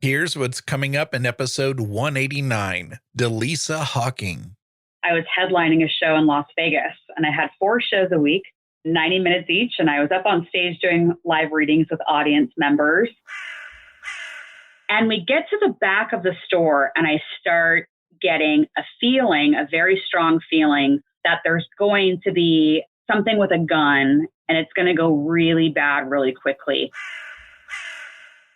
Here's what's coming up in episode 189, Dallisa Hocking. I was headlining a show in Las Vegas, and I had 4 shows a week, 90 minutes each, and I was up on stage doing live readings with audience members. And we get to the back of the store, and I start getting a very strong feeling that there's going to be something with a gun, and it's going to go really bad really quickly.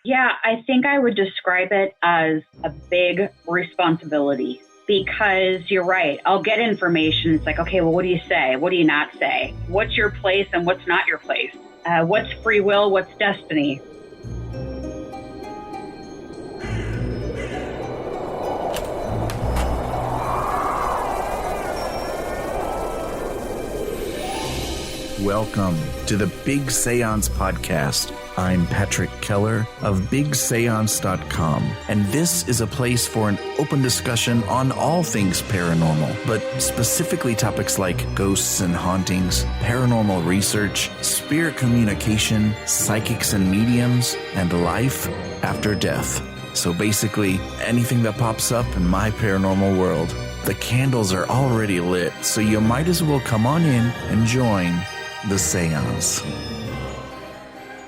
Yeah, I think I would describe it as a big responsibility because you're right. I'll get information. It's like, okay, well, what do you say? What do you not say? What's your place and what's not your place? What's free will? What's destiny? Welcome to the Big Seance podcast. I'm Patrick Keller of BigSeance.com, and this is a place for an open discussion on all things paranormal, but specifically topics like ghosts and hauntings, paranormal research, spirit communication, psychics and mediums, and life after death. So basically, anything that pops up in my paranormal world. The candles are already lit, so you might as well come on in and join the Seance.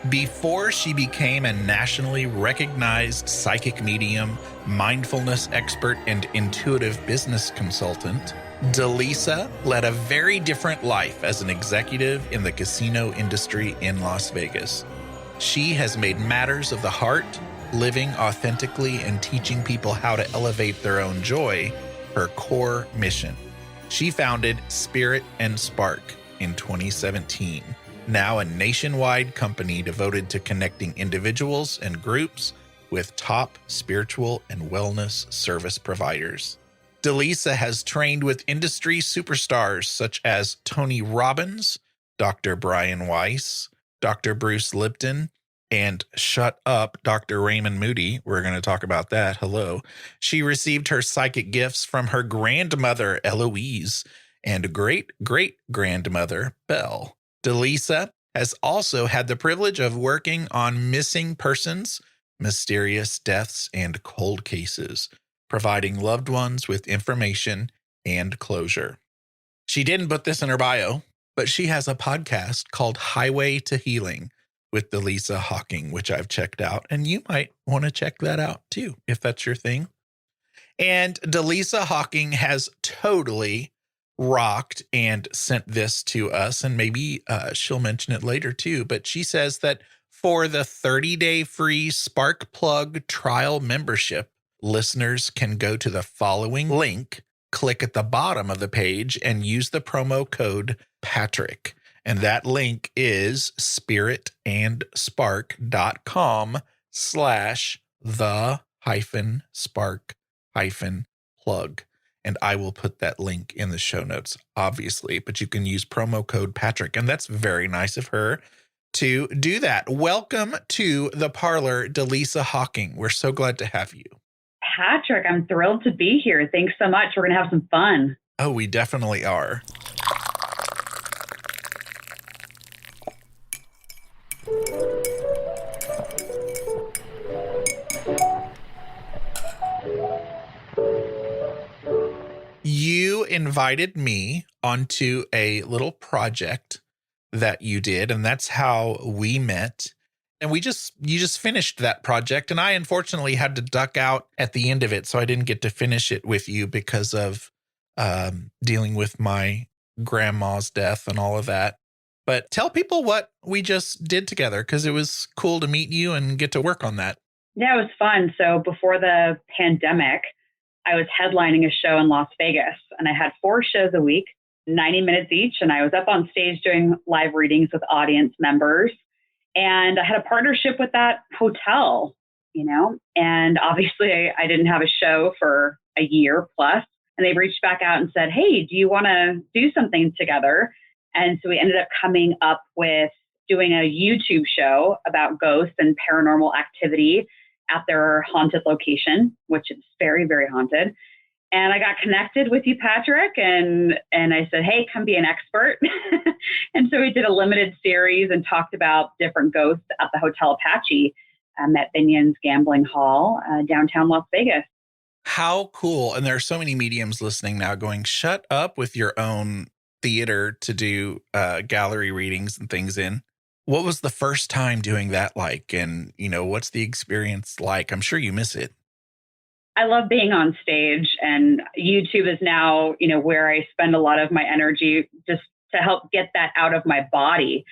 Before she became a nationally recognized psychic medium, mindfulness expert, and intuitive business consultant, Dallisa led a very different life as an executive in the casino industry in Las Vegas. She has made matters of the heart, living authentically and teaching people how to elevate their own joy, her core mission. She founded Spirit and Spark in 2017, now a nationwide company devoted to connecting individuals and groups with top spiritual and wellness service providers. Dallisa has trained with industry superstars such as Tony Robbins, Dr. Brian Weiss, Dr. Bruce Lipton, and shut up, Dr. Raymond Moody. We're going to talk about that. Hello. She received her psychic gifts from her grandmother, Eloise, and great-great-grandmother, Belle. Dallisa has also had the privilege of working on missing persons, mysterious deaths, and cold cases, providing loved ones with information and closure. She didn't put this in her bio, but she has a podcast called Highway to Healing with Dallisa Hocking, which I've checked out, and you might want to check that out too, if that's your thing. And Dallisa Hocking has totally rocked and sent this to us, and maybe she'll mention it later too, but she says that for the 30-day free Spark Plug trial membership, listeners can go to the following link, click at the bottom of the page, and use the promo code Patrick. And that link is spiritand-spark.com/the-spark-plug. And I will put that link in the show notes, obviously, but you can use promo code Patrick. And that's very nice of her to do that. Welcome to the Parlor, Dallisa Hocking. We're so glad to have you. Patrick, I'm thrilled to be here. Thanks so much. We're going to have some fun. Oh, we definitely are. You invited me onto a little project that you did, and that's how we met. And you just finished that project, and I unfortunately had to duck out at the end of it, so I didn't get to finish it with you because of dealing with my grandma's death and all of that. But tell people what we just did together, because it was cool to meet you and get to work on that. Yeah, it was fun. So before the pandemic, I was headlining a show in Las Vegas, and I had 4 shows a week, 90 minutes each. And I was up on stage doing live readings with audience members. And I had a partnership with that hotel, and obviously I didn't have a show for a year plus. And they reached back out and said, hey, do you want to do something together? And so we ended up coming up with doing a YouTube show about ghosts and paranormal activity at their haunted location, which is very, very haunted. And I got connected with you, Patrick, and I said, hey, come be an expert. And so we did a limited series and talked about different ghosts at the Hotel Apache. at Binions Gambling Hall, downtown Las Vegas. How cool. And there are so many mediums listening now going, shut up with your own theater to do gallery readings and things in. What was the first time doing that like? And, what's the experience like? I'm sure you miss it. I love being on stage, and YouTube is now, where I spend a lot of my energy just to help get that out of my body.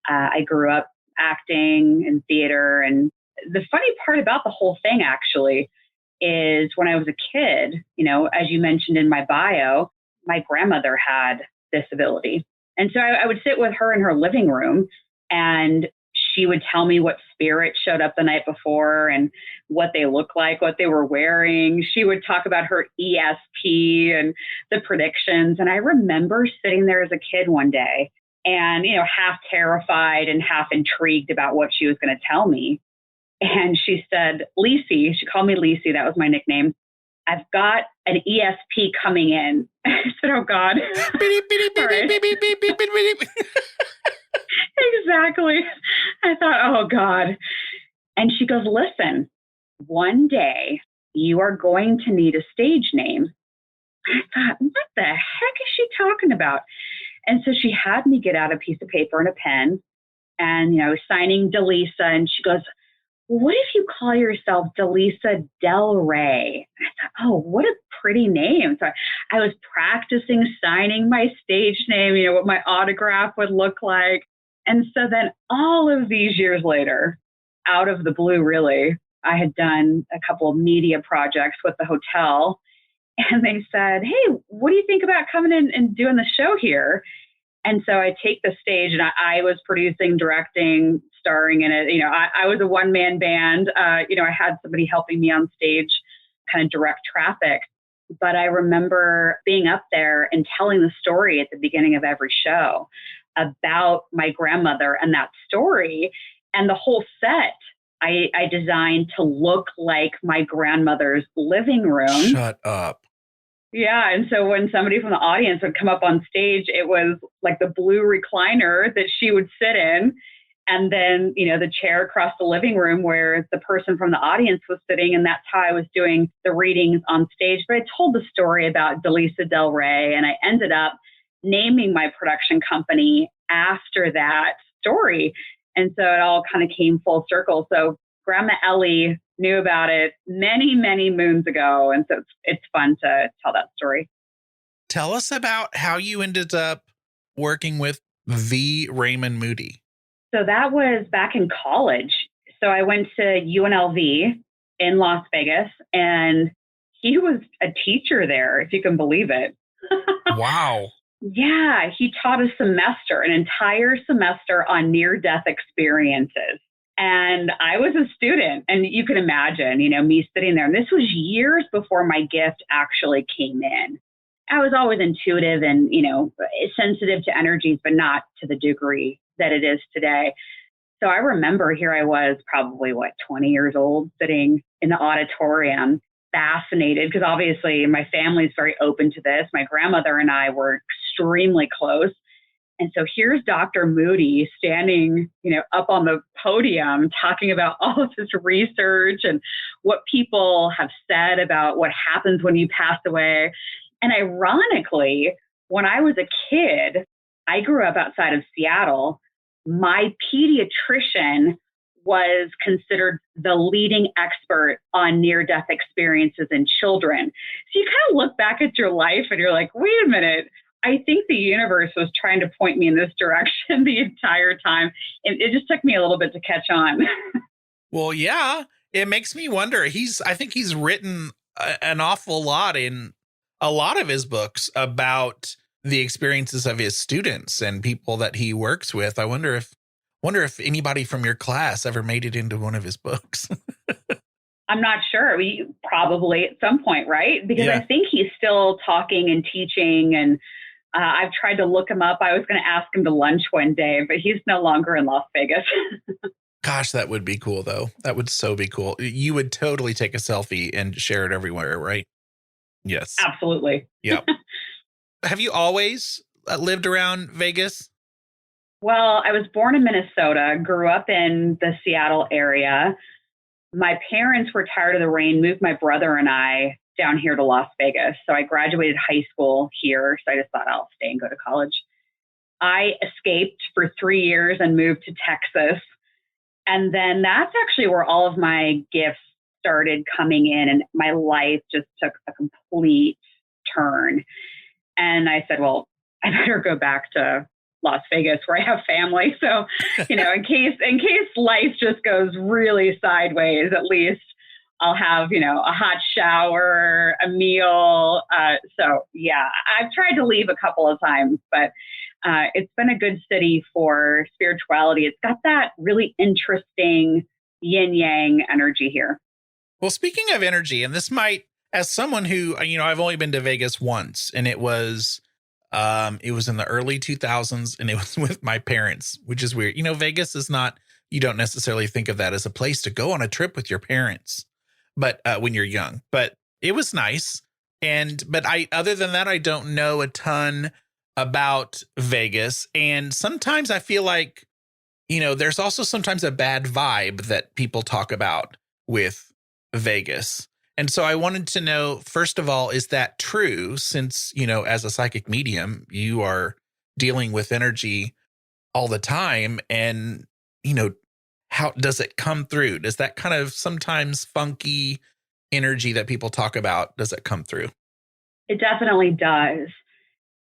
I grew up acting in theater, and the funny part about the whole thing actually is when I was a kid, as you mentioned in my bio, my grandmother had this ability. And so I would sit with her in her living room, and she would tell me what spirit showed up the night before and what they looked like, what they were wearing. She would talk about her ESP and the predictions. And I remember sitting there as a kid one day and, half terrified and half intrigued about what she was going to tell me. And she said, Lisi, she called me Lisi. That was my nickname. I've got an ESP coming in. I said, oh God. Exactly. I thought, oh God. And she goes, listen, one day you are going to need a stage name. I thought, what the heck is she talking about? And so she had me get out a piece of paper and a pen and, signing Dallisa. And she goes, what if you call yourself Dallisa Del Rey? I thought, oh, what a pretty name. So I was practicing signing my stage name, what my autograph would look like. And so then all of these years later, out of the blue, really, I had done a couple of media projects with the hotel. And they said, hey, what do you think about coming in and doing the show here? And so I take the stage, and I was producing, directing, starring in it. I was a one-man band. I had somebody helping me on stage, kind of direct traffic. But I remember being up there and telling the story at the beginning of every show about my grandmother and that story. And the whole set I designed to look like my grandmother's living room. Shut up. Yeah. And so when somebody from the audience would come up on stage, it was like the blue recliner that she would sit in. And then, the chair across the living room where the person from the audience was sitting. And that's how I was doing the readings on stage. But I told the story about Dallisa Del Rey, and I ended up naming my production company after that story. And so it all kind of came full circle. So Grandma Ellie knew about it many, many moons ago. And so it's fun to tell that story. Tell us about how you ended up working with the Raymond Moody. So that was back in college. So I went to UNLV in Las Vegas, and he was a teacher there, if you can believe it. Wow. Yeah, he taught a semester, an entire semester on near-death experiences. And I was a student, and you can imagine, me sitting there. And this was years before my gift actually came in. I was always intuitive and, sensitive to energies, but not to the degree that it is today. So I remember here I was probably, 20 years old, sitting in the auditorium, fascinated, because obviously my family's very open to this. My grandmother and I were extremely close. And so here's Dr. Moody standing, up on the podium talking about all of his research and what people have said about what happens when you pass away. And ironically, when I was a kid, I grew up outside of Seattle. My pediatrician was considered the leading expert on near-death experiences in children. So you kind of look back at your life and you're like, wait a minute, I think the universe was trying to point me in this direction the entire time. And it just took me a little bit to catch on. Well, yeah, it makes me wonder. I think he's written an awful lot in a lot of his books about the experiences of his students and people that he works with. I wonder if anybody from your class ever made it into one of his books. I'm not sure. We probably at some point, right? Because Yeah. I think he's still talking and teaching, and I've tried to look him up. I was going to ask him to lunch one day, but he's no longer in Las Vegas. Gosh, that would be cool, though. That would so be cool. You would totally take a selfie and share it everywhere, right? Yes. Absolutely. Yep. Have you always lived around Vegas? Well, I was born in Minnesota, grew up in the Seattle area, My parents were tired of the rain, moved my brother and I down here to Las Vegas. So I graduated high school here. So I just thought I'll stay and go to college. I escaped for 3 years and moved to Texas. And then that's actually where all of my gifts started coming in, and my life just took a complete turn. And I said, well, I better go back to Las Vegas where I have family. So, in case life just goes really sideways, at least I'll have, a hot shower, a meal. So yeah, I've tried to leave a couple of times, but it's been a good city for spirituality. It's got that really interesting yin yang energy here. Well, speaking of energy, and this might, as someone who, I've only been to Vegas once, and it was in the early 2000s, and it was with my parents, which is weird. Vegas is not, you don't necessarily think of that as a place to go on a trip with your parents, but when you're young, but it was nice. But other than that, I don't know a ton about Vegas. And sometimes I feel like, there's also sometimes a bad vibe that people talk about with Vegas. And so I wanted to know, first of all, is that true? Since, as a psychic medium, you are dealing with energy all the time. And, how does it come through? Does that kind of sometimes funky energy that people talk about, does it come through? It definitely does.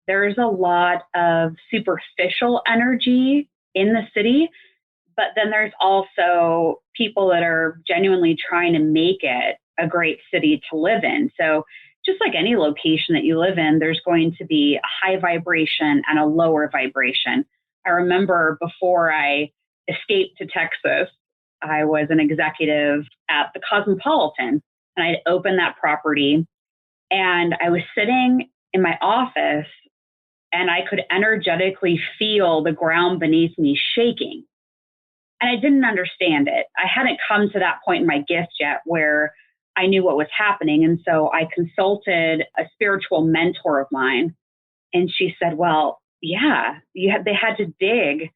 There's a lot of superficial energy in the city, but then there's also people that are genuinely trying to make it a great city to live in. So just like any location that you live in, there's going to be a high vibration and a lower vibration. I remember before I escaped to Texas, I was an executive at the Cosmopolitan, and I'd opened that property, and I was sitting in my office, and I could energetically feel the ground beneath me shaking. And I didn't understand it. I hadn't come to that point in my gift yet where I knew what was happening. And so I consulted a spiritual mentor of mine, and she said, well, yeah, they had to dig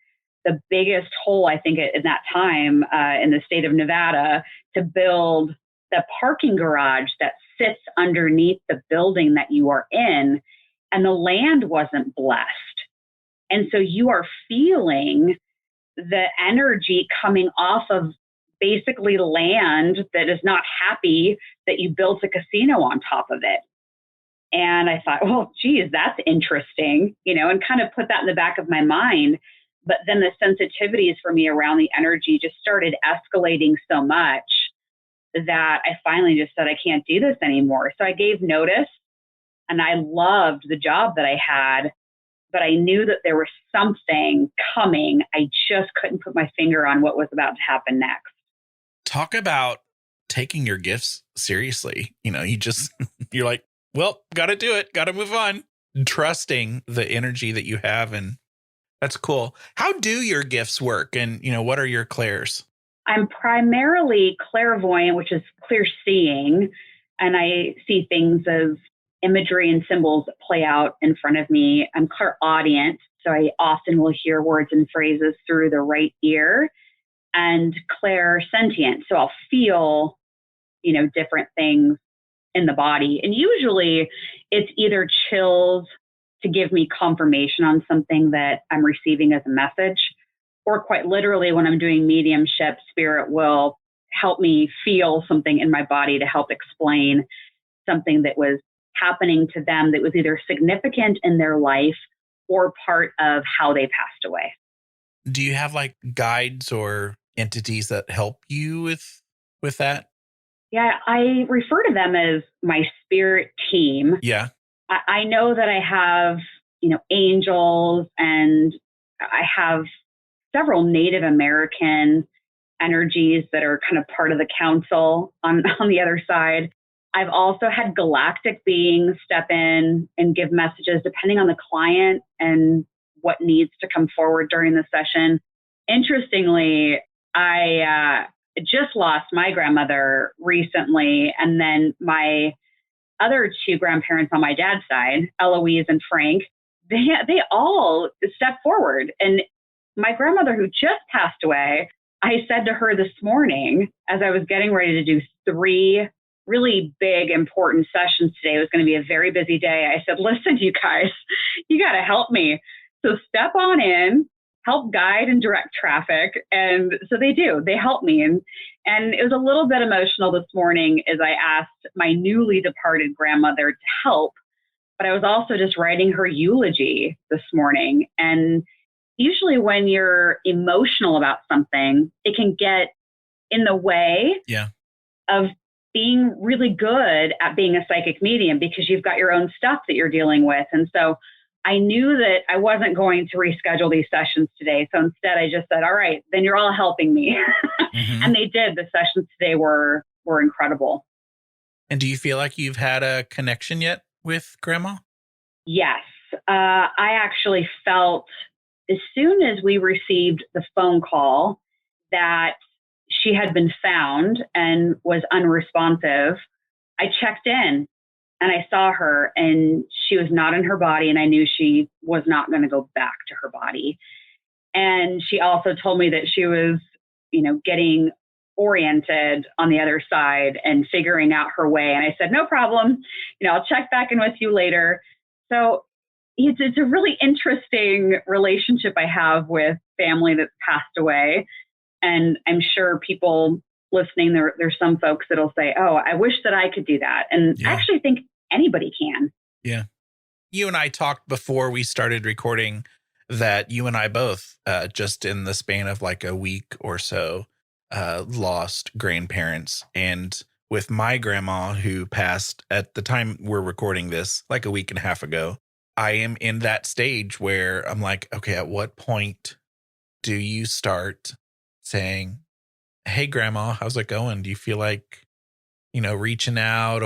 the biggest hole, I think, in that time in the state of Nevada to build the parking garage that sits underneath the building that you are in. And the land wasn't blessed. And so you are feeling the energy coming off of basically land that is not happy that you built a casino on top of it. And I thought, well, geez, that's interesting, and kind of put that in the back of my mind. But then the sensitivities for me around the energy just started escalating so much that I finally just said, I can't do this anymore. So I gave notice, and I loved the job that I had, but I knew that there was something coming. I just couldn't put my finger on what was about to happen next. Talk about taking your gifts seriously. You're like, well, got to do it. Got to move on. Trusting the energy that you have. And that's cool. How do your gifts work? And, what are your clairs? I'm primarily clairvoyant, which is clear seeing. And I see things as imagery and symbols that play out in front of me. I'm clairaudient, so I often will hear words and phrases through the right ear. And clairsentient, so I'll feel, different things in the body. And usually it's either chills to give me confirmation on something that I'm receiving as a message, or quite literally when I'm doing mediumship, spirit will help me feel something in my body to help explain something that was happening to them that was either significant in their life or part of how they passed away. Do you have like guides or entities that help you with that? Yeah, I refer to them as my spirit team. Yeah. I know that I have, angels, and I have several Native American energies that are kind of part of the council on the other side. I've also had galactic beings step in and give messages depending on the client and what needs to come forward during the session. Interestingly, I just lost my grandmother recently, and then my other two grandparents on my dad's side, Eloise and Frank, they all stepped forward. And my grandmother, who just passed away, I said to her this morning, as I was getting ready to do 3 really big, important sessions today, it was going to be a very busy day. I said, listen, you guys, you got to help me. So step on in, help guide and direct traffic. And so they do, they help me. And it was a little bit emotional this morning as I asked my newly departed grandmother to help, but I was also just writing her eulogy this morning. And usually when you're emotional about something, it can get in the way of being really good at being a psychic medium because you've got your own stuff that you're dealing with. And so I knew that I wasn't going to reschedule these sessions today. So instead I just said, all right, then you're all helping me. Mm-hmm. And they did. The sessions today were incredible. And do you feel like you've had a connection yet with Grandma? Yes. I actually felt as soon as we received the phone call that she had been found and was unresponsive, I checked in and I saw her and she was not in her body, and I knew she was not going to go back to her body. And she also told me that she was, getting oriented on the other side and figuring out her way. And I said, no problem. I'll check back in with you later. So it's a really interesting relationship I have with family that's passed away. And I'm sure people listening, there's some folks that'll say, oh, I wish that I could do that. And I actually think anybody can. Yeah. You and I talked before we started recording that you and I both, just in the span of like a week or so, lost grandparents. And with my grandma, who passed at the time we're recording this, like a week and a half ago, I am in that stage where I'm like, okay, at what point do you start saying, hey, Grandma, how's it going? Do you feel like, reaching out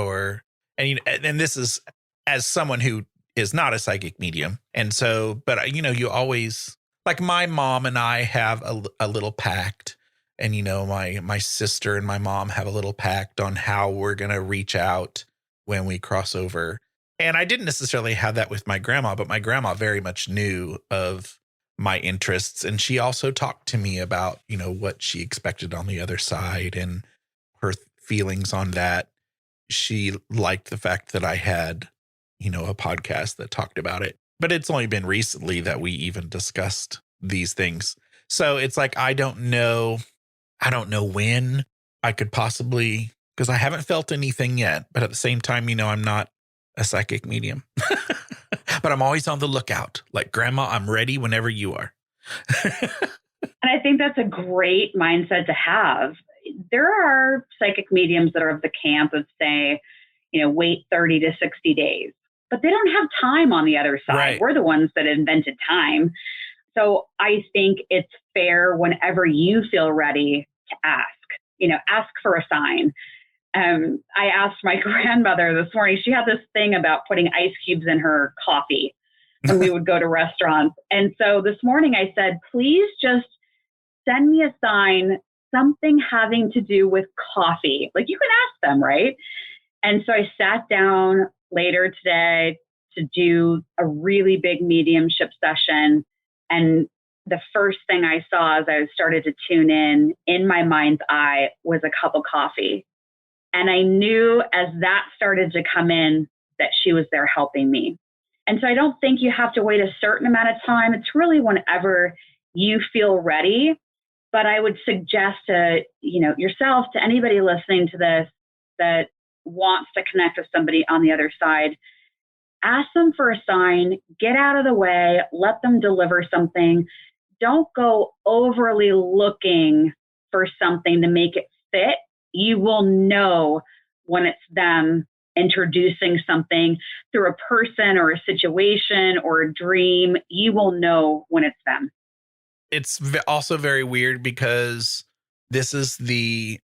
and this is as someone who is not a psychic medium. And so, but you always, like my mom and I have a little pact, and, my sister and my mom have a little pact on how we're going to reach out when we cross over. And I didn't necessarily have that with my grandma, but my grandma very much knew of my interests. And she also talked to me about, what she expected on the other side and her feelings on that. She liked the fact that I had, a podcast that talked about it, but it's only been recently that we even discussed these things. So it's like, I don't know when I could possibly, because I haven't felt anything yet, but at the same time, I'm not a psychic medium, but I'm always on the lookout. Like, Grandma, I'm ready whenever you are. And I think that's a great mindset to have. There are psychic mediums that are of the camp of, say, wait 30 to 60 days, but they don't have time on the other side. Right. We're the ones that invented time. So I think it's fair whenever you feel ready to ask for a sign. I asked my grandmother this morning, she had this thing about putting ice cubes in her coffee when we would go to restaurants. And so this morning I said, please just send me a sign, something having to do with coffee. Like, you can ask them, right? And so I sat down later today to do a really big mediumship session. And the first thing I saw as I started to tune in my mind's eye, was a cup of coffee. And I knew as that started to come in that she was there helping me. And so I don't think you have to wait a certain amount of time. It's really whenever you feel ready. But I would suggest to, yourself, to anybody listening to this that wants to connect with somebody on the other side, ask them for a sign, get out of the way, let them deliver something. Don't go overly looking for something to make it fit. You will know when it's them introducing something through a person or a situation or a dream. You will know when it's them. It's also very weird because this is the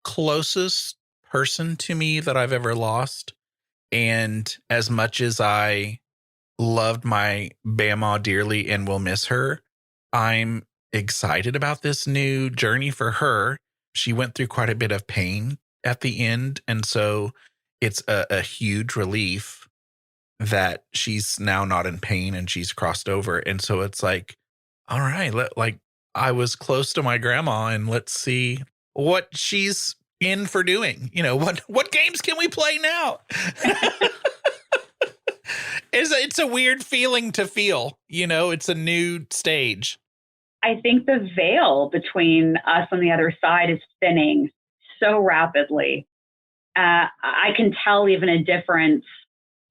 closest person to me that I've ever lost. And as much as I loved my Bama dearly and will miss her, I'm excited about this new journey for her. She went through quite a bit of pain at the end. And so it's a huge relief that she's now not in pain and she's crossed over. And so it's like, all right, I was close to my grandma, and let's see what she's in for doing. What games can we play now? It's a weird feeling to feel, it's a new stage. I think the veil between us and the other side is thinning so rapidly. I can tell even a difference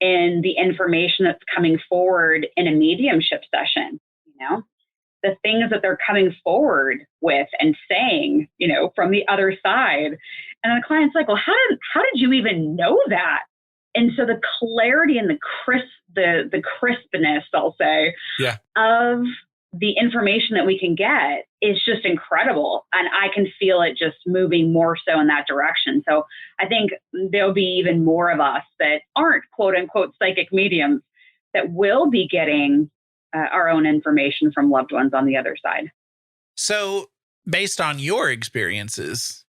in the information that's coming forward in a mediumship session, the things that they're coming forward with and saying, from the other side. And the client's like, well, how did you even know that? And so the clarity and the crispness, I'll say, of the information that we can get is just incredible. And I can feel it just moving more so in that direction. So I think there'll be even more of us that aren't quote unquote psychic mediums that will be getting our own information from loved ones on the other side. So based on your experiences,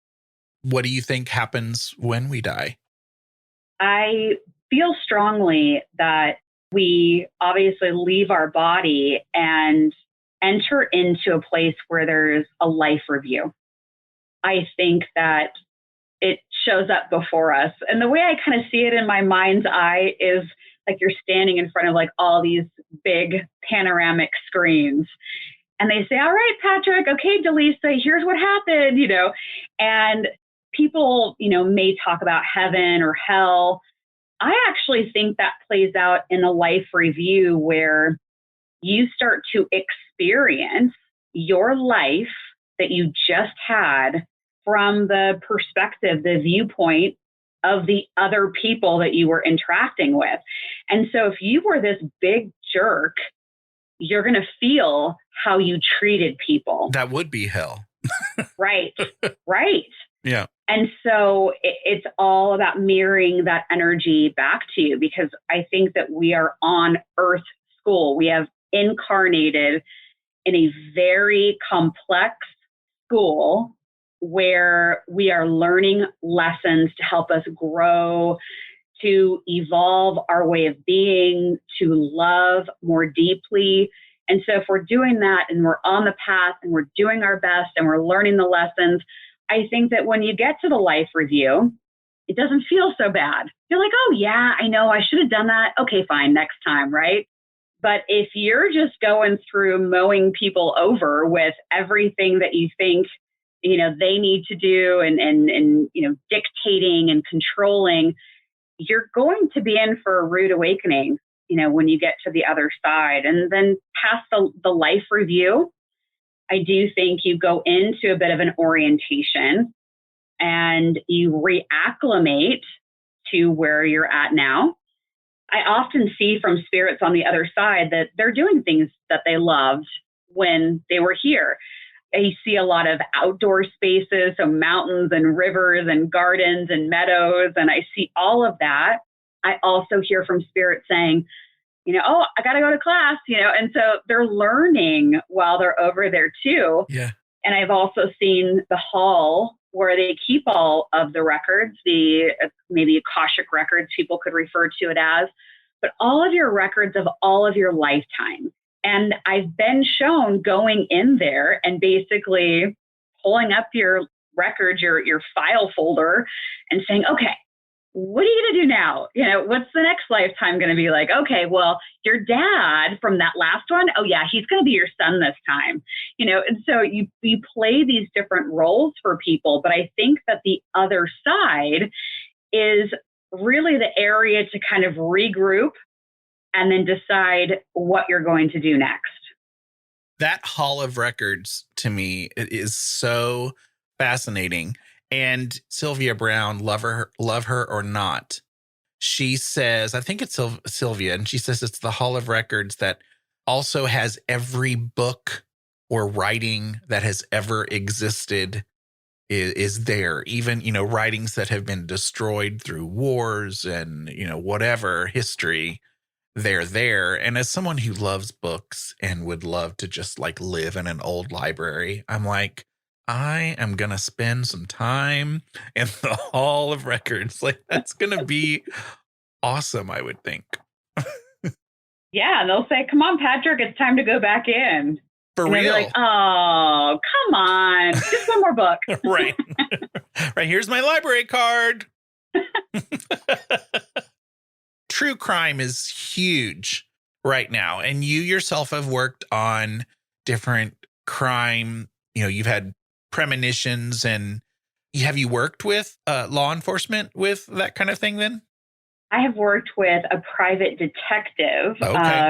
what do you think happens when we die? I feel strongly that we obviously leave our body and enter into a place where there's a life review. I think that it shows up before us. And the way I kind of see it in my mind's eye is like you're standing in front of like all these big panoramic screens. And they say, all right, Patrick, okay, Dallisa, here's what happened, and people, may talk about heaven or hell. I actually think that plays out in a life review where you start to experience your life that you just had from the perspective, the viewpoint of the other people that you were interacting with. And so if you were this big jerk, you're going to feel how you treated people. That would be hell. Right. Yeah. And so it's all about mirroring that energy back to you, because I think that we are on Earth school. We have incarnated in a very complex school where we are learning lessons to help us grow, to evolve our way of being, to love more deeply. And so if we're doing that and we're on the path and we're doing our best and we're learning the lessons, I think that when you get to the life review, it doesn't feel so bad. You're like, oh yeah, I know, I should have done that. Okay, fine, next time, right? But if you're just going through mowing people over with everything that you think, they need to do and dictating and controlling, you're going to be in for a rude awakening, when you get to the other side. And then past the life review, I do think you go into a bit of an orientation and you reacclimate to where you're at now. I often see from spirits on the other side that they're doing things that they loved when they were here. I see a lot of outdoor spaces, so mountains and rivers and gardens and meadows, and I see all of that. I also hear from spirits saying, oh, I got to go to class, and so they're learning while they're over there too. Yeah. And I've also seen the hall where they keep all of the records, the maybe Akashic records, people could refer to it as, but all of your records of all of your lifetime. And I've been shown going in there and basically pulling up your records, your file folder, and saying, okay, what are you going to do now? What's the next lifetime going to be like? Okay, well, your dad from that last one, oh yeah, he's going to be your son this time. And so you play these different roles for people. But I think that the other side is really the area to kind of regroup and then decide what you're going to do next. That hall of records to me is so fascinating. And Sylvia Brown, love her or not, she says, I think it's Sylvia, and she says it's the hall of records that also has every book or writing that has ever existed is there. Even, writings that have been destroyed through wars and, whatever history, they're there. And as someone who loves books and would love to just like live in an old library, I'm like, I am going to spend some time in the Hall of Records. Like, that's going to be awesome, I would think. Yeah, and they'll say, come on, Patrick, it's time to go back in. For and real. they're like, oh, come on. Just one more book. Right. Right. Here's my library card. True crime is huge right now. And you yourself have worked on different crime. You've had premonitions, and have you worked with law enforcement with that kind of thing then? I have worked with a private detective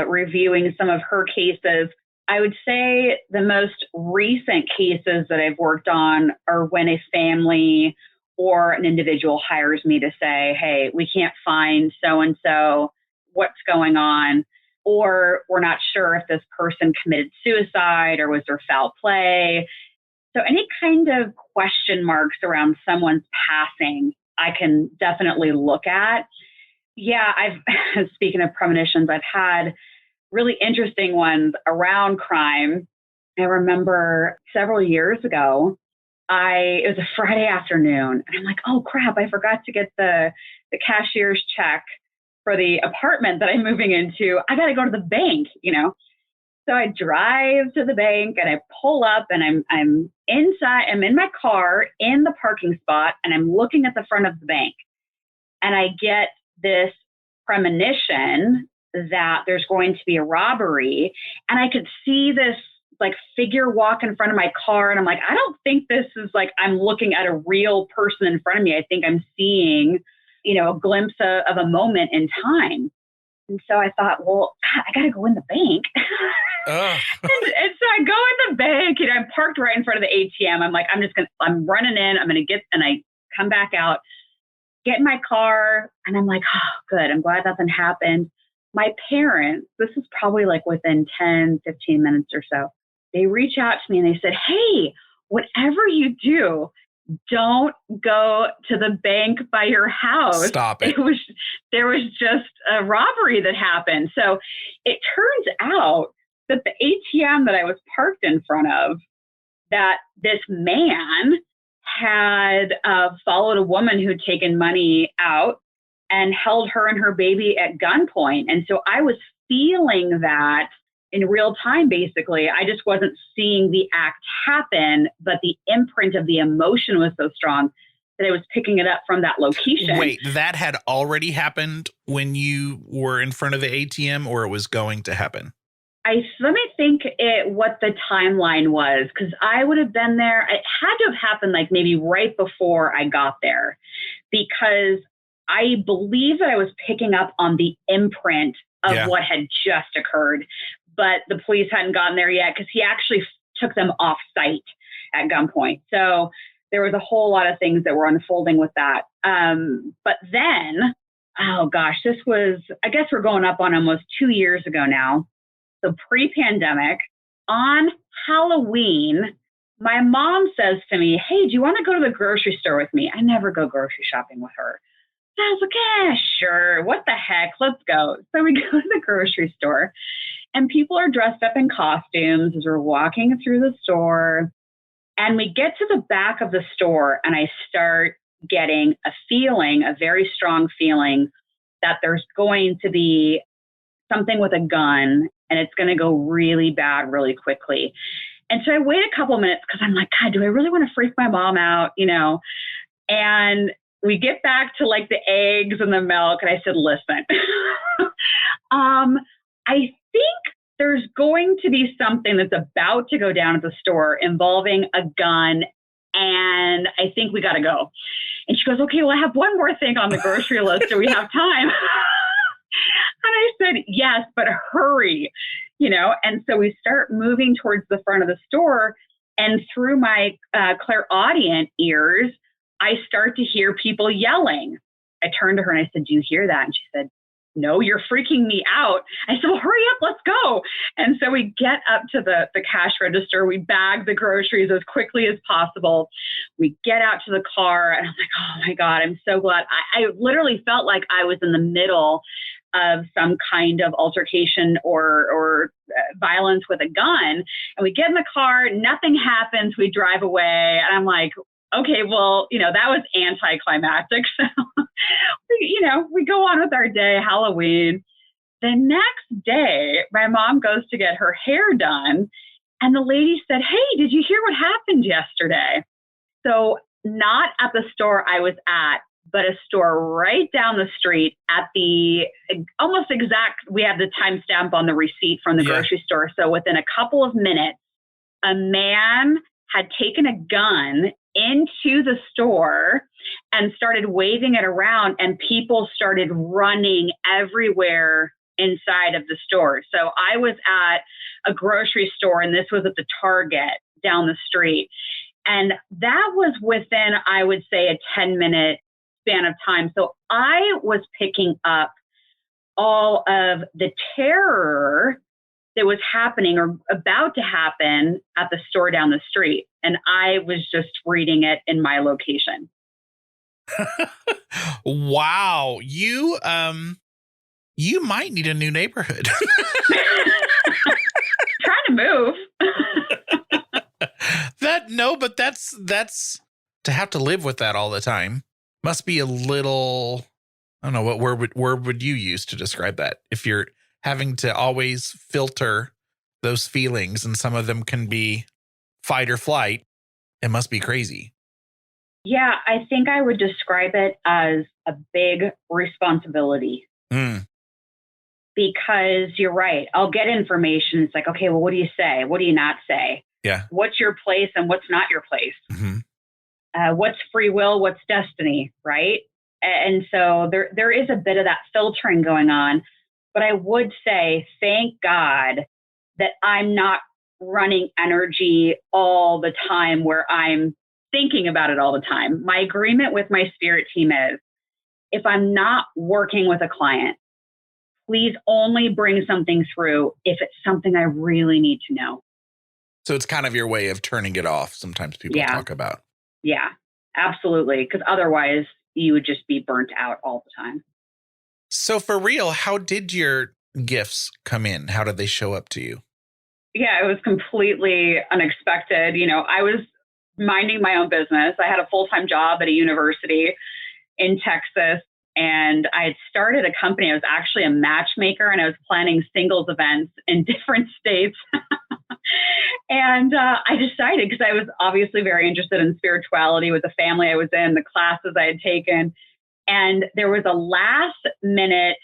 reviewing some of her cases. I would say the most recent cases that I've worked on are when a family or an individual hires me to say, hey, we can't find so-and-so, what's going on? Or we're not sure if this person committed suicide or was there foul play. So any kind of question marks around someone's passing, I can definitely look at. Yeah, speaking of premonitions, I've had really interesting ones around crime. I remember several years ago, it was a Friday afternoon, and I'm like, oh crap, I forgot to get the cashier's check for the apartment that I'm moving into. I got to go to the bank, So I drive to the bank and I pull up, and I'm inside. I'm in my car in the parking spot, and I'm looking at the front of the bank, and I get this premonition that there's going to be a robbery, and I could see this figure walk in front of my car, and I'm like, I don't think this is I'm looking at a real person in front of me. I think I'm seeing, a glimpse of a moment in time. And so I thought, well, I got to go in the bank. and so I go in the bank, I'm parked right in front of the ATM. I'm like, I'm running in, and I come back out, get in my car, and I'm like, oh, good. I'm glad nothing happened. My parents, this is probably within 10, 15 minutes or so, they reach out to me and they said, hey, whatever you do, don't go to the bank by your house. Stop it. There was just a robbery that happened. So it turns out that the ATM that I was parked in front of, that this man had followed a woman who'd taken money out and held her and her baby at gunpoint. And so I was feeling that in real time, basically. I just wasn't seeing the act happen, but the imprint of the emotion was so strong that I was picking it up from that location. Wait, that had already happened when you were in front of the ATM, or it was going to happen? Let me think what the timeline was, because I would have been there. It had to have happened maybe right before I got there, because I believe that I was picking up on the imprint of what had just occurred, but the police hadn't gotten there yet because he actually took them off site at gunpoint. So there was a whole lot of things that were unfolding with that. But then, oh gosh, I guess we're going up on almost 2 years ago now. So pre-pandemic, on Halloween, my mom says to me, hey, do you want to go to the grocery store with me? I never go grocery shopping with her. So I was like, yeah, sure. What the heck? Let's go. So we go to the grocery store, and people are dressed up in costumes as we're walking through the store. And we get to the back of the store, and I start getting a very strong feeling that there's going to be something with a gun, and it's going to go really bad really quickly. And so I wait a couple minutes because I'm like, God, do I really want to freak my mom out? And we get back to the eggs and the milk. And I said, listen, I think there's going to be something that's about to go down at the store involving a gun. And I think we got to go. And she goes, okay, well, I have one more thing on the grocery list. Do we have time? And I said, yes, but hurry, And so we start moving towards the front of the store, and through my clairaudient ears, I start to hear people yelling. I turned to her and I said, do you hear that? And she said, no, you're freaking me out. I said, well, hurry up, let's go. And so we get up to the cash register. We bag the groceries as quickly as possible. We get out to the car, and I'm like, oh my God, I'm so glad. I literally felt like I was in the middle of some kind of altercation or violence with a gun. And we get in the car, nothing happens. We drive away. And I'm like, okay, well, that was anticlimactic. So, we go on with our day, Halloween. The next day, my mom goes to get her hair done. And the lady said, hey, did you hear what happened yesterday? So not at the store I was at, but a store right down the street at the almost exact, we have the timestamp on the receipt from the grocery store. So within a couple of minutes, a man had taken a gun into the store and started waving it around, and people started running everywhere inside of the store. So I was at a grocery store, and this was at the Target down the street. And that was within, I would say, a 10-minute span of time. So I was picking up all of the terror that was happening or about to happen at the store down the street. And I was just reading it in my location. Wow. You might need a new neighborhood. Trying to move. But that's to have to live with that all the time must be a little, I don't know, what word would you use to describe that? If you're having to always filter those feelings, and some of them can be fight or flight, it must be crazy. Yeah, I think I would describe it as a big responsibility. Because you're right. I'll get information. It's like, okay, well, what do you say? What do you not say? Yeah. What's your place and what's not your place? Mm-hmm. What's free will? What's destiny? Right. And so there is a bit of that filtering going on. But I would say, thank God that I'm not running energy all the time where I'm thinking about it all the time. My agreement with my spirit team is, if I'm not working with a client, please only bring something through if it's something I really need to know. So it's kind of your way of turning it off. Sometimes people talk about. Yeah, absolutely. Because otherwise you would just be burnt out all the time. So for real, how did your gifts come in? How did they show up to you? Yeah, it was completely unexpected. You know, I was minding my own business. I had a full-time job at a university in Texas, and I had started a company. I was actually a matchmaker, and I was planning singles events in different states. And I decided, because I was obviously very interested in spirituality with the family I was in, the classes I had taken. And there was a last minute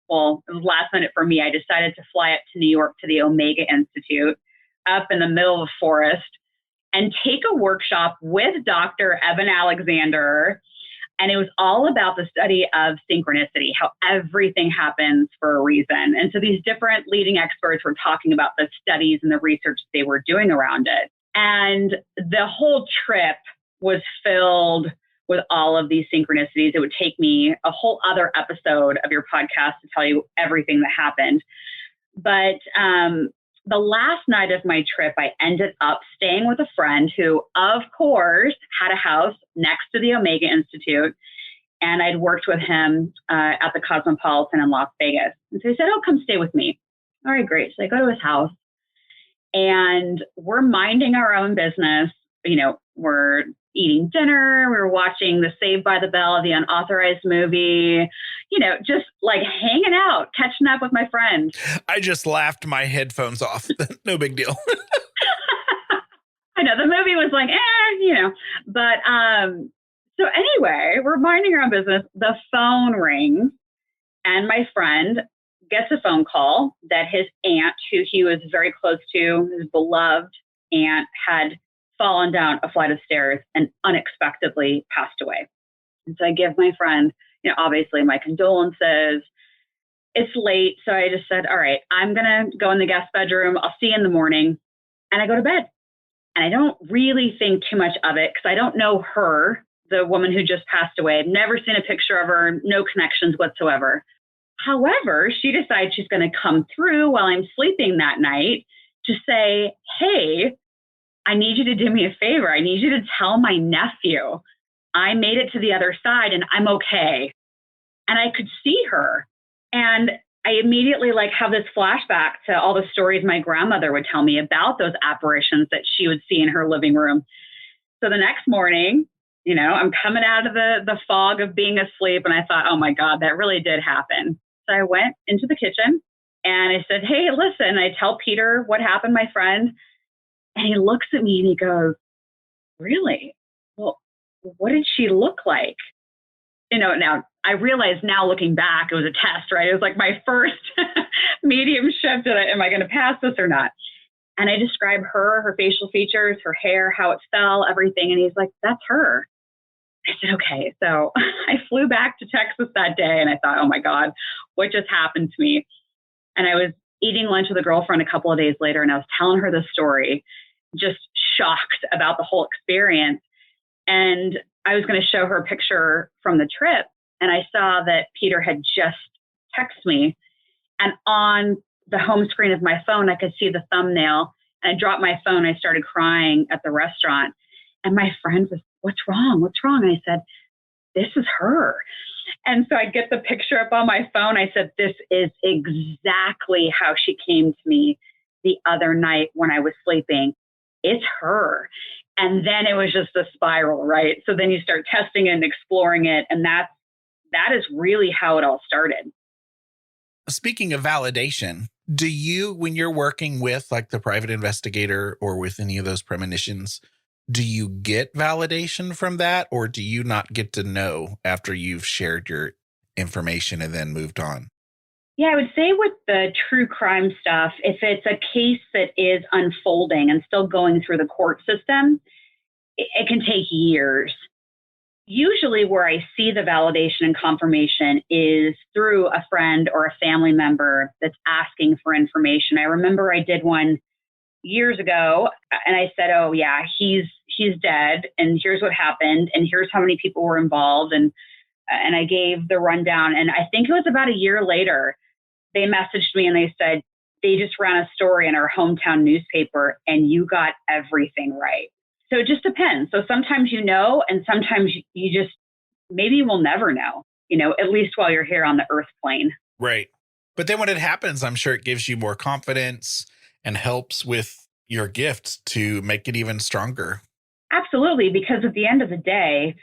for me. I decided to fly up to New York to the Omega Institute up in the middle of a forest and take a workshop with Dr. Evan Alexander. And it was all about the study of synchronicity, how everything happens for a reason. And so these different leading experts were talking about the studies and the research they were doing around it. And the whole trip was filled with all of these synchronicities. It would take me a whole other episode of your podcast to tell you everything that happened. But the last night of my trip, I ended up staying with a friend who, of course, had a house next to the Omega Institute. And I'd worked with him at the Cosmopolitan in Las Vegas. And so he said, oh, come stay with me. All right, great. So I go to his house and we're minding our own business. You know, we're eating dinner. We were watching the Saved by the Bell, the Unauthorized movie, you know, just like hanging out, catching up with my friend. I just laughed my headphones off. No big deal. I know the movie was like, you know, but so anyway, we're minding our own business. The phone rings and my friend gets a phone call that his aunt, who he was very close to, his beloved aunt, had fallen down a flight of stairs and unexpectedly passed away. And so I give my friend, you know, obviously my condolences. It's late. So I just said, all right, I'm going to go in the guest bedroom. I'll see you in the morning. And I go to bed. And I don't really think too much of it because I don't know her, the woman who just passed away. I've never seen a picture of her, no connections whatsoever. However, she decides she's going to come through while I'm sleeping that night to say, hey, I need you to do me a favor. I need you to tell my nephew I made it to the other side and I'm okay. And I could see her. And I immediately have this flashback to all the stories my grandmother would tell me about those apparitions that she would see in her living room. So the next morning, you know, I'm coming out of the fog of being asleep. And I thought, oh my God, that really did happen. So I went into the kitchen and I said, hey, listen, I tell Peter what happened, my friend. And he looks at me and he goes, really? Well, what did she look like? Now I realize now looking back, it was a test, right? It was like my first mediumship. Am I going to pass this or not? And I describe her facial features, her hair, how it fell, everything. And he's like, that's her. I said, okay. So I flew back to Texas that day and I thought, oh my God, what just happened to me? And I was eating lunch with a girlfriend a couple of days later and I was telling her the story, just shocked about the whole experience. And I was going to show her a picture from the trip. And I saw that Peter had just texted me. And on the home screen of my phone, I could see the thumbnail. And I dropped my phone. I started crying at the restaurant. And my friend was, what's wrong? What's wrong? And I said, this is her. And so I get the picture up on my phone. I said, this is exactly how she came to me the other night when I was sleeping. It's her. And then it was just a spiral, right? So then you start testing it and exploring it. And that is really how it all started. Speaking of validation, do you, when you're working with like the private investigator or with any of those premonitions, do you get validation from that, or do you not get to know after you've shared your information and then moved on? Yeah, I would say with the true crime stuff, if it's a case that is unfolding and still going through the court system, it can take years. Usually where I see the validation and confirmation is through a friend or a family member that's asking for information. I remember I did one years ago and I said, oh yeah, he's dead and here's what happened and here's how many people were involved. And I gave the rundown. And I think it was about a year later, they messaged me and they said, they just ran a story in our hometown newspaper and you got everything right. So it just depends. So sometimes you know, and sometimes you just, maybe you will never know, at least while you're here on the earth plane. Right. But then when it happens, I'm sure it gives you more confidence and helps with your gift to make it even stronger. Absolutely. Because at the end of the day,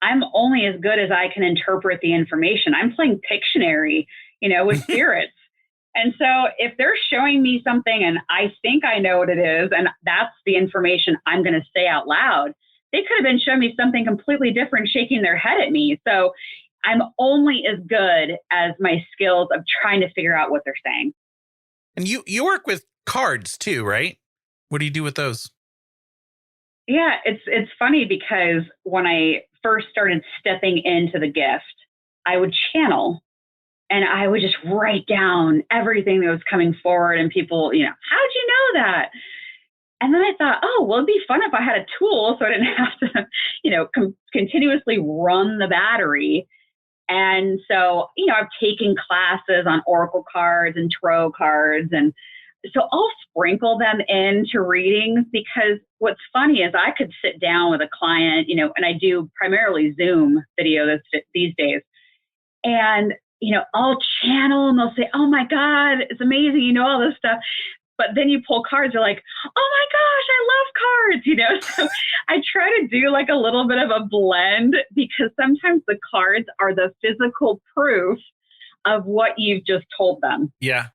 I'm only as good as I can interpret the information. I'm playing Pictionary, with spirits. And so if they're showing me something and I think I know what it is, and that's the information I'm going to say out loud, they could have been showing me something completely different, shaking their head at me. So I'm only as good as my skills of trying to figure out what they're saying. And you work with cards too, right? What do you do with those? Yeah, it's funny because when I first started stepping into the gift, I would channel. And I would just write down everything that was coming forward and people, how'd you know that? And then I thought, oh, well, it'd be fun if I had a tool so I didn't have to, continuously run the battery. And so, I've taken classes on oracle cards and tarot cards. And so I'll sprinkle them into readings because what's funny is I could sit down with a client, and I do primarily Zoom video these days. And I'll channel and they'll say, oh my God, it's amazing. All this stuff. But then you pull cards, you're like, oh my gosh, I love cards, So I try to do like a little bit of a blend because sometimes the cards are the physical proof of what you've just told them. Yeah.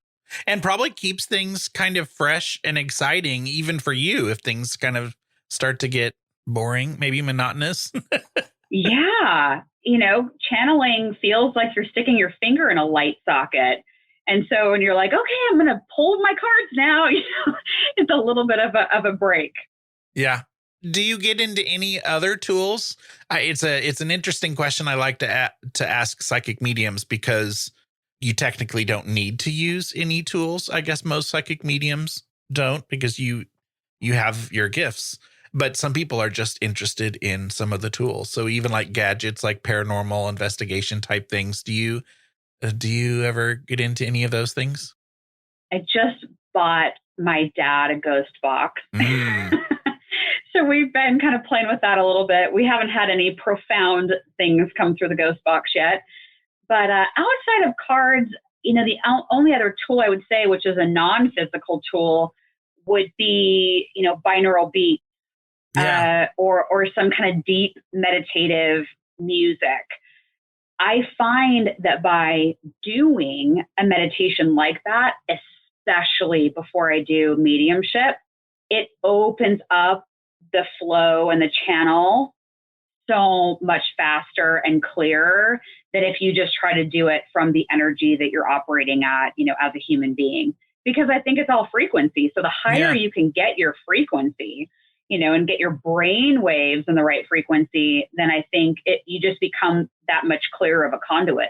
And probably keeps things kind of fresh and exciting, even for you, if things kind of start to get boring, maybe monotonous. Yeah. Channeling feels like you're sticking your finger in a light socket. And so when you're like, okay, I'm going to pull my cards now, it's a little bit of a break. Yeah. Do you get into any other tools? It's an interesting question I like to ask psychic mediums because you technically don't need to use any tools. I guess most psychic mediums don't because you have your gifts. But some people are just interested in some of the tools. So even like gadgets, like paranormal investigation type things. Do you ever get into any of those things? I just bought my dad a ghost box. So we've been kind of playing with that a little bit. We haven't had any profound things come through the ghost box yet. But outside of cards, the only other tool I would say, which is a non-physical tool, would be, binaural beats. Yeah. Or some kind of deep meditative music. I find that by doing a meditation like that, especially before I do mediumship, it opens up the flow and the channel so much faster and clearer than if you just try to do it from the energy that you're operating at, as a human being. Because I think it's all frequency. So the higher you can get your frequency, and get your brain waves in the right frequency, then I think you just become that much clearer of a conduit.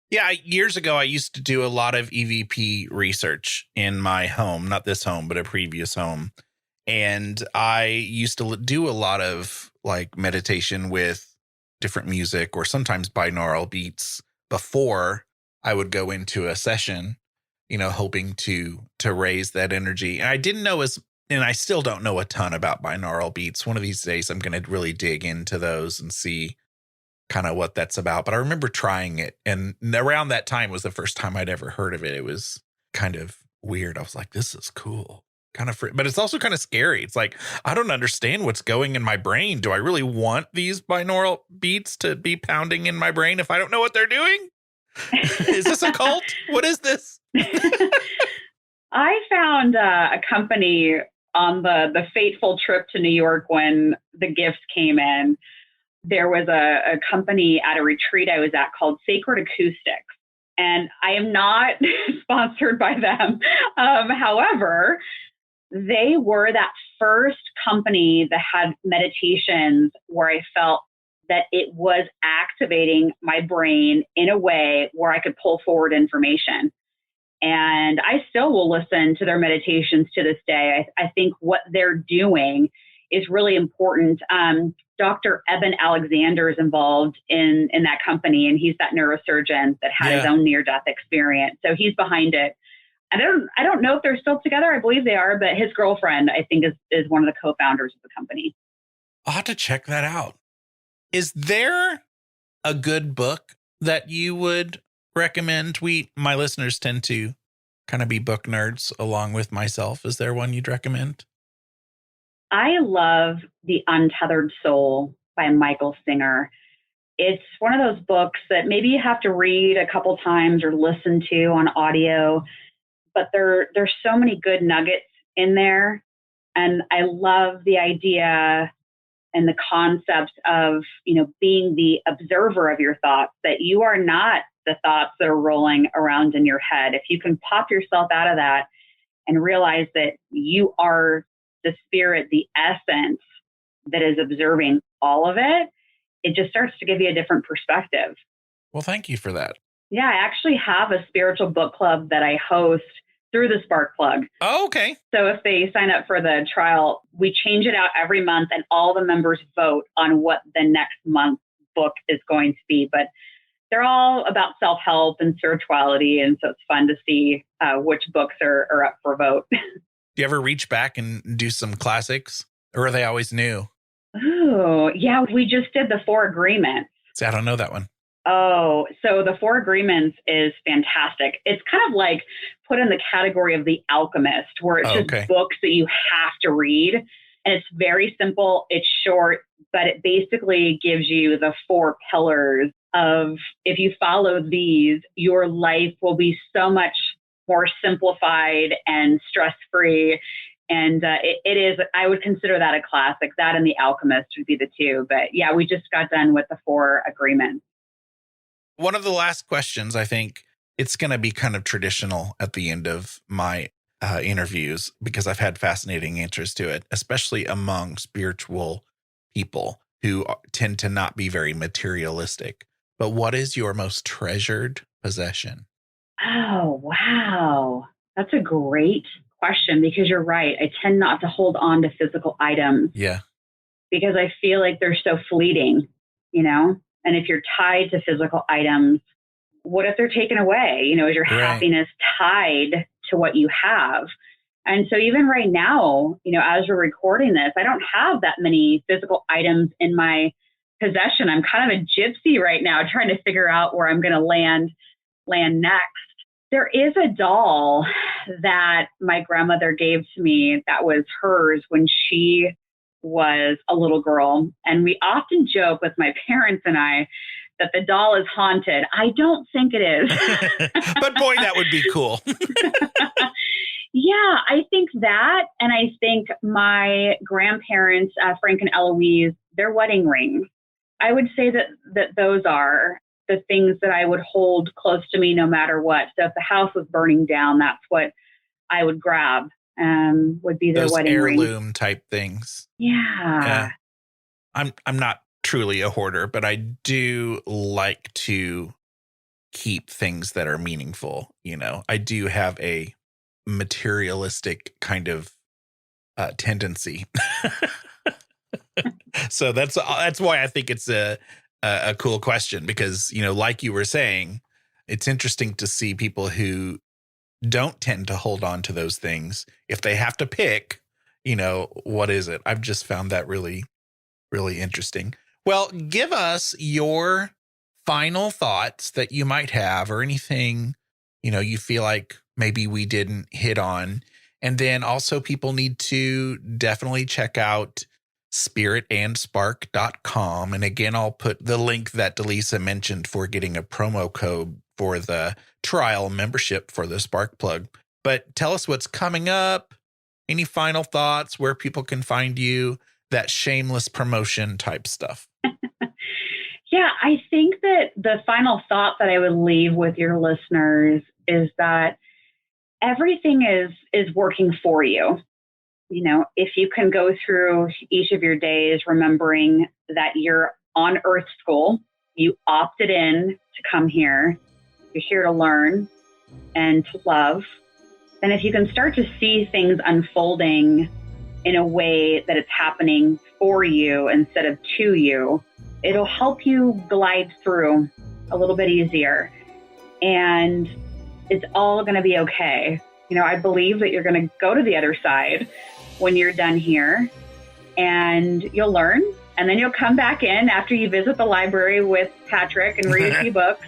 Yeah, years ago, I used to do a lot of EVP research in my home, not this home, but a previous home. And I used to do a lot of like meditation with different music or sometimes binaural beats before I would go into a session, hoping to raise that energy. And I didn't know and I still don't know a ton about binaural beats. One of these days, I'm going to really dig into those and see kind of what that's about. But I remember trying it. And around that time was the first time I'd ever heard of it. It was kind of weird. I was like, this is cool. Kind of, but it's also kind of scary. It's like, I don't understand what's going in my brain. Do I really want these binaural beats to be pounding in my brain if I don't know what they're doing? Is this a cult? What is this? I found a company on the fateful trip to New York when the gifts came in. There was a company at a retreat I was at called Sacred Acoustics. And I am not sponsored by them. However, they were that first company that had meditations where I felt that it was activating my brain in a way where I could pull forward information. And I still will listen to their meditations to this day. I think what they're doing is really important. Dr. Eben Alexander is involved in that company, and he's that neurosurgeon that had his own near-death experience. So he's behind it. I don't know if they're still together. I believe they are, but his girlfriend, I think, is one of the co-founders of the company. I'll have to check that out. Is there a good book that you would recommend? My listeners tend to kind of be book nerds along with myself. Is there one you'd recommend? I love The Untethered Soul by Michael Singer. It's one of those books that maybe you have to read a couple times or listen to on audio, but there's so many good nuggets in there. And I love the idea and the concept of, being the observer of your thoughts, that you are not the thoughts that are rolling around in your head. If you can pop yourself out of that and realize that you are the spirit, the essence that is observing all of it, it just starts to give you a different perspective. Well, thank you for that. Yeah, I actually have a spiritual book club that I host through the Spark Plug. Oh, okay. So if they sign up for the trial, we change it out every month and all the members vote on what the next month's book is going to be. But they're all about self-help and spirituality. And so it's fun to see which books are up for vote. Do you ever reach back and do some classics, or are they always new? Oh, yeah. We just did the 4 Agreements. See, I don't know that one. Oh, so the 4 Agreements is fantastic. It's kind of like put in the category of The Alchemist, where it's just books that you have to read. And it's very simple. It's short, but it basically gives you the 4 pillars of, if you follow these, your life will be so much more simplified and stress-free. And it is, I would consider that a classic. That and The Alchemist would be the 2. But yeah, we just got done with the 4 Agreements. One of the last questions, I think it's going to be kind of traditional at the end of my interviews, because I've had fascinating answers to it, especially among spiritual people who tend to not be very materialistic. But what is your most treasured possession? Oh, wow. That's a great question, because you're right. I tend not to hold on to physical items. Yeah. Because I feel like they're so fleeting, And if you're tied to physical items, what if they're taken away? Is your happiness tied to what you have? And so even right now, as we're recording this, I don't have that many physical items in my possession. I'm kind of a gypsy right now, trying to figure out where I'm going to land next. There is a doll that my grandmother gave to me that was hers when she was a little girl. And we often joke with my parents and I that the doll is haunted. I don't think it is. But boy, that would be cool. Yeah, I think that. And I think my grandparents, Frank and Eloise, their wedding rings. I would say that those are the things that I would hold close to me no matter what. So if the house was burning down, that's what I would grab, would be their Those wedding rings. heirloom type things. Yeah. I'm not truly a hoarder, but I do like to keep things that are meaningful. I do have a materialistic kind of tendency. So that's why I think it's a cool question, because, like you were saying, it's interesting to see people who don't tend to hold on to those things. If they have to pick, what is it? I've just found that really, really interesting. Well, give us your final thoughts that you might have, or anything, you feel like maybe we didn't hit on. And then also, people need to definitely check out spiritandspark.com. And again, I'll put the link that Dallisa mentioned for getting a promo code for the trial membership for the Spark Plug. But tell us what's coming up, any final thoughts, where people can find you, that shameless promotion type stuff. Yeah, I think that the final thought that I would leave with your listeners is that everything is working for you. If you can go through each of your days remembering that you're on Earth School, you opted in to come here, you're here to learn and to love, then if you can start to see things unfolding in a way that it's happening for you instead of to you, it'll help you glide through a little bit easier. And it's all going to be okay. I believe that you're going to go to the other side when you're done here, and you'll learn. And then you'll come back in after you visit the library with Patrick and read a few books.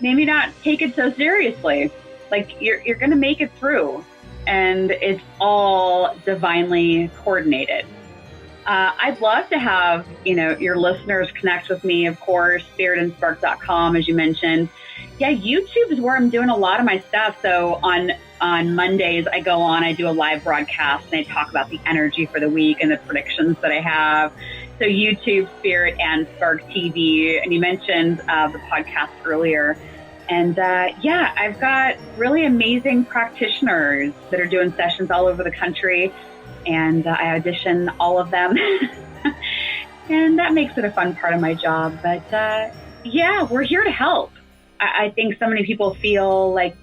Maybe not take it so seriously. Like you're going to make it through, and it's all divinely coordinated. I'd love to have, your listeners connect with me, of course, spiritandspark.com, as you mentioned. Yeah, YouTube is where I'm doing a lot of my stuff. So on Mondays, I go on, I do a live broadcast, and I talk about the energy for the week and the predictions that I have. So YouTube, Spirit and Spark TV. And you mentioned the podcast earlier. And I've got really amazing practitioners that are doing sessions all over the country. And I audition all of them. And that makes it a fun part of my job. But we're here to help. I think so many people feel like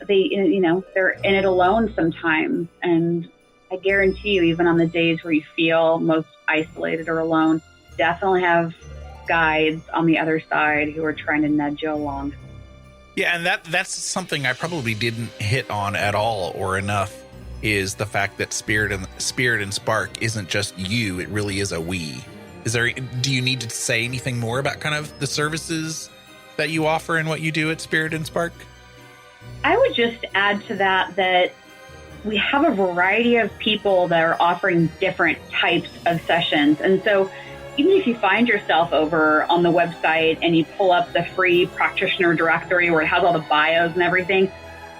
they're in it alone sometimes. And I guarantee you, even on the days where you feel most isolated or alone, definitely have guides on the other side who are trying to nudge you along. Yeah, and that's something I probably didn't hit on at all or enough, is the fact that Spirit and Spark isn't just you, it really is a we. Do you need to say anything more about kind of the services that you offer and what you do at Spirit and Spark? I would just add to that we have a variety of people that are offering different types of sessions. And so even if you find yourself over on the website and you pull up the free practitioner directory where it has all the bios and everything,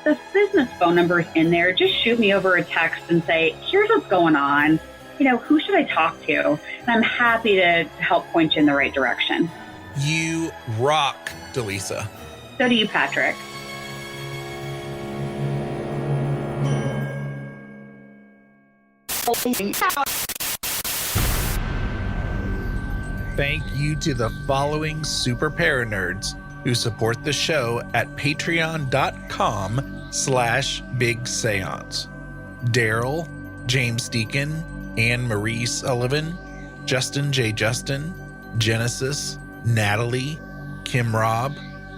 the business phone number is in there. Just shoot me over a text and say, here's what's going on. Who should I talk to? And I'm happy to help point you in the right direction. You rock, Dallisa. So do you, Patrick. Thank you to the following super paranerds who support the show at patreon.com/Big Seance. Daryl, James Deacon, Anne Marie Sullivan, Justin J. Justin, Genesis, Natalie, Kim Robb,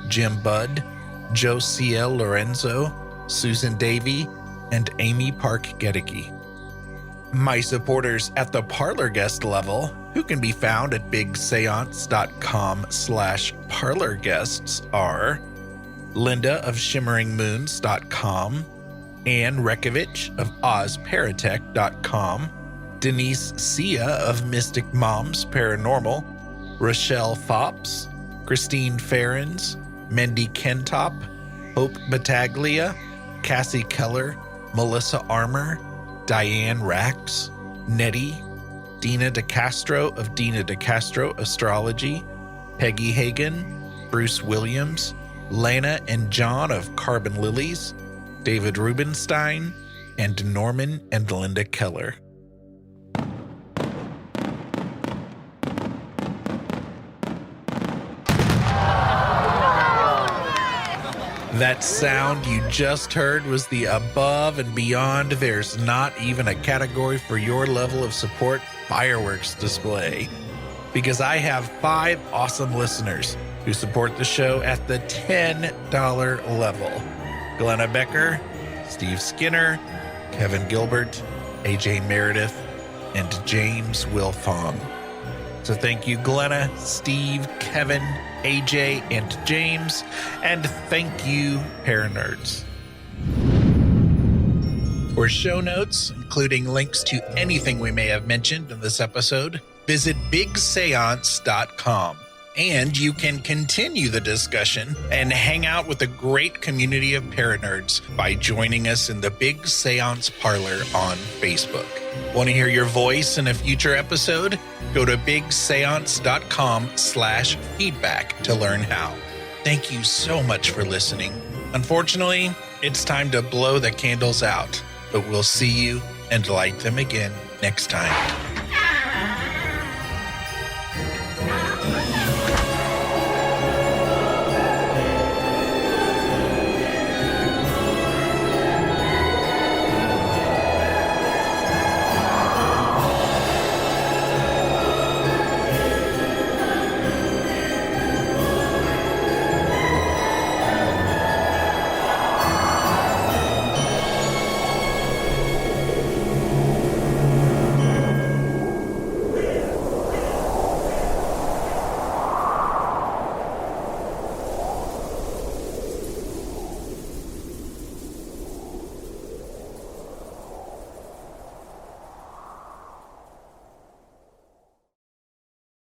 Jim Budd, Joe C.L. Lorenzo, Susan Davey, and Amy Park Gedicke. My supporters at the Parlor guest level, who can be found at bigseance.com/Parlor guests, are Linda of shimmeringmoons.com, Anne Rekovich of ozparatech.com, Denise Sia of Mystic Moms Paranormal, Rochelle Fops, Christine Ferrens, Mendy Kentop, Hope Battaglia, Cassie Keller, Melissa Armour, Diane Rax, Nettie, Dina DeCastro of Dina DeCastro Astrology, Peggy Hagen, Bruce Williams, Lana and John of Carbon Lilies, David Rubenstein, and Norman and Linda Keller. That sound you just heard was the above and beyond. There's not even a category for your level of support fireworks display. Because I have 5 awesome listeners who support the show at the $10 level. Glenna Becker, Steve Skinner, Kevin Gilbert, AJ Meredith, and James Wilfong. So thank you, Glenna, Steve, Kevin, AJ, and James, and thank you, Paranerds. For show notes, including links to anything we may have mentioned in this episode, visit bigseance.com. And you can continue the discussion and hang out with a great community of Paranerds by joining us in the Big Seance Parlor on Facebook. Want to hear your voice in a future episode? Go to bigseance.com/feedback to learn how. Thank you so much for listening. Unfortunately, it's time to blow the candles out, but we'll see you and light them again next time.